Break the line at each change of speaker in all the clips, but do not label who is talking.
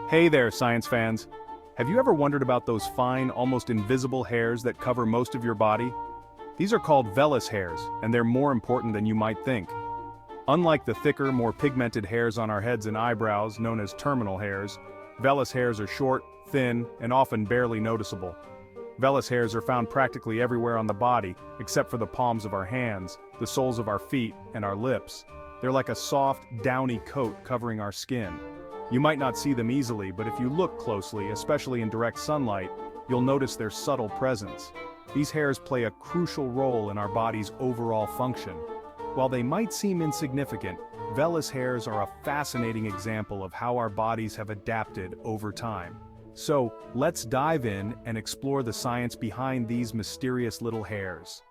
Hey there, science fans. Have you ever wondered about those fine, almost invisible hairs that cover most of your body? These are called vellus hairs, and they're more important than you might think. Unlike the thicker, more pigmented hairs on our heads and eyebrows, known as terminal hairs, vellus hairs are short, thin, and often barely noticeable. Vellus hairs are found practically everywhere on the body, except for the palms of our hands, the soles of our feet, and our lips. They're like a soft, downy coat covering our skin. You might not see them easily, but if you look closely, especially in direct sunlight, you'll notice their subtle presence. These hairs play a crucial role in our body's overall function. While they might seem insignificant, vellus hairs are a fascinating example of how our bodies have adapted over time. So, let's dive in and explore the science behind these mysterious little hairs.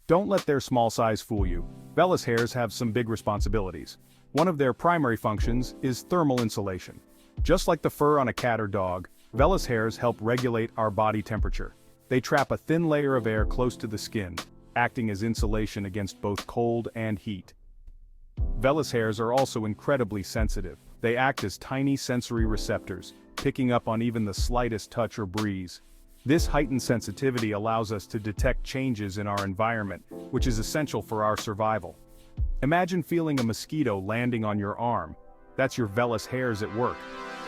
Don't let their small size fool you. Vellus hairs have some big responsibilities. One of their primary functions is thermal insulation. Just like the fur on a cat or dog, vellus hairs help regulate our body temperature. They trap a thin layer of air close to the skin, acting as insulation against both cold and heat. Vellus hairs are also incredibly sensitive. They act as tiny sensory receptors, picking up on even the slightest touch or breeze. This heightened sensitivity allows us to detect changes in our environment, which is essential for our survival. Imagine feeling a mosquito landing on your arm. That's your vellus hairs at work.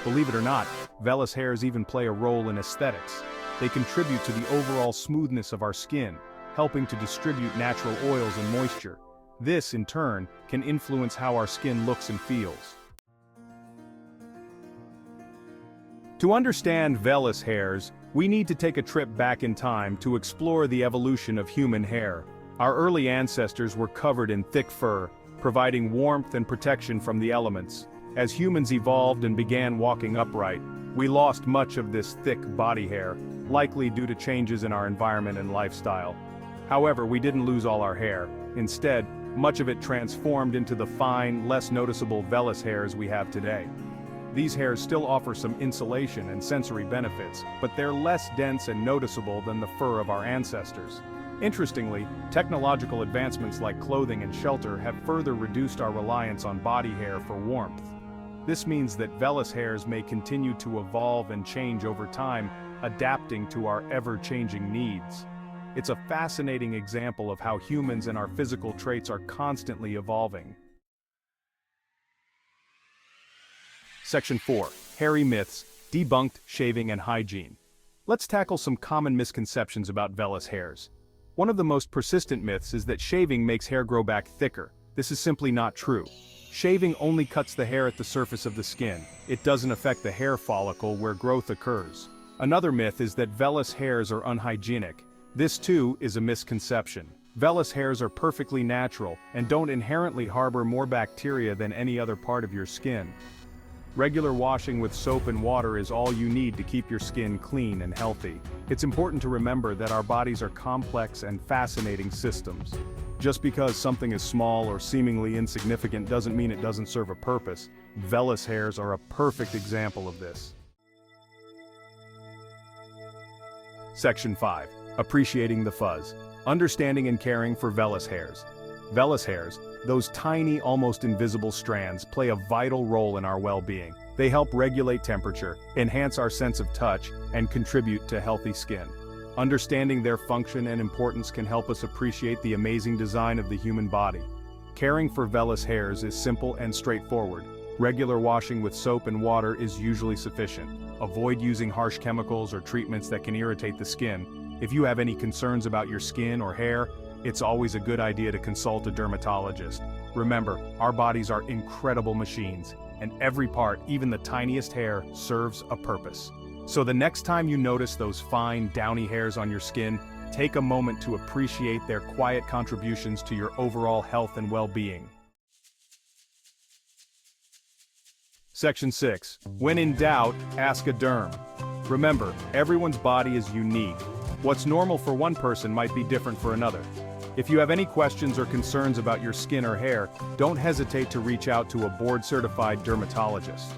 Believe it or not, vellus hairs even play a role in aesthetics. They contribute to the overall smoothness of our skin, helping to distribute natural oils and moisture. This, in turn, can influence how our skin looks and feels. To understand vellus hairs, we need to take a trip back in time to explore the evolution of human hair. Our early ancestors were covered in thick fur, providing warmth and protection from the elements. As humans evolved and began walking upright, we lost much of this thick body hair, likely due to changes in our environment and lifestyle. However, we didn't lose all our hair. Instead, much of it transformed into the fine, less noticeable vellus hairs we have today. These hairs still offer some insulation and sensory benefits, but they're less dense and noticeable than the fur of our ancestors. Interestingly, technological advancements like clothing and shelter have further reduced our reliance on body hair for warmth. This means that vellus hairs may continue to evolve and change over time, adapting to our ever-changing needs. It's a fascinating example of how humans and our physical traits are constantly evolving. Section 4. Hairy Myths, Debunked, Shaving and Hygiene. Let's tackle some common misconceptions about vellus hairs. One of the most persistent myths is that shaving makes hair grow back thicker. This is simply not true. Shaving only cuts the hair at the surface of the skin. It doesn't affect the hair follicle where growth occurs. Another myth is that vellus hairs are unhygienic. This too is a misconception. Vellus hairs are perfectly natural and don't inherently harbor more bacteria than any other part of your skin. Regular washing with soap and water is all you need to keep your skin clean and healthy. It's important to remember that our bodies are complex and fascinating systems. Just because something is small or seemingly insignificant doesn't mean it doesn't serve a purpose. Vellus hairs are a perfect example of this. Section 5. Appreciating the fuzz. Understanding and caring for vellus hairs. Vellus hairs, those tiny, almost invisible strands, play a vital role in our well-being. They help regulate temperature, enhance our sense of touch, and contribute to healthy skin. Understanding their function and importance can help us appreciate the amazing design of the human body. Caring for vellus hairs is simple and straightforward. Regular washing with soap and water is usually sufficient. Avoid using harsh chemicals or treatments that can irritate the skin. If you have any concerns about your skin or hair, it's always a good idea to consult a dermatologist. Remember, our bodies are incredible machines, and every part, even the tiniest hair, serves a purpose. So the next time you notice those fine, downy hairs on your skin, take a moment to appreciate their quiet contributions to your overall health and well-being. Section 6. When in doubt, ask a derm. Remember, everyone's body is unique. What's normal for one person might be different for another. If you have any questions or concerns about your skin or hair, don't hesitate to reach out to a board-certified dermatologist.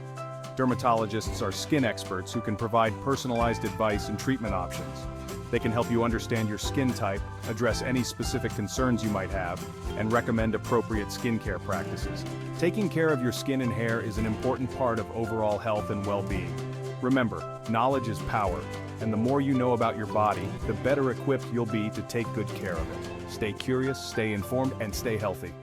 Dermatologists are skin experts who can provide personalized advice and treatment options. They can help you understand your skin type, address any specific concerns you might have, and recommend appropriate skincare practices. Taking care of your skin and hair is an important part of overall health and well-being. Remember, knowledge is power, and the more you know about your body, the better equipped you'll be to take good care of it. Stay curious, stay informed, and stay healthy.